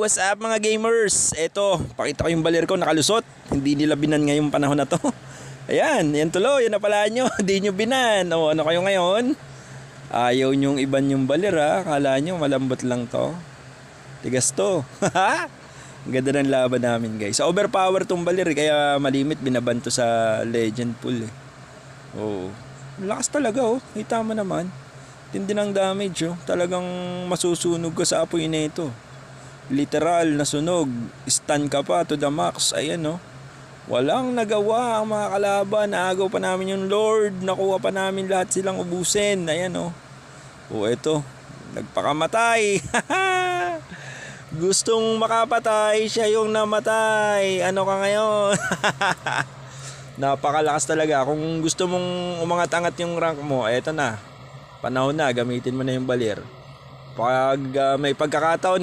what's up mga gamers? Eto, pakita ko yung baler ko nakalusot. Hindi nila binan ngayong panahon na to. Ayan, yan tuloy, yan na pala nyo. Hindi nyo binan. O ano kayo ngayon? Ayaw nyong iban yung baler ha. Kala nyo malambot lang to. Tigas to. Ang ganda ng laban namin guys. Overpower tong baler kaya malimit binaban to sa legend pool eh. Oo. Lakas talaga oh. Kita mo naman. Tindi ng damage oh. Talagang masusunog ka sa apoy na ito. Literal na sunog. Stun ka pa to the max. Ayan oh. Walang nagawa ang mga kalaban. Naagaw pa namin yung Lord. Nakuha pa namin lahat silang ubusin. Ayan oh. O eto. Nagpakamatay. Gustong makapatay. Siya yung namatay. Ano ka ngayon? Napakalakas talaga. Kung gusto mong umangat-angat yung rank mo, eto na. Panahon na, gamitin mo na yung baler. Pag may pagkakataon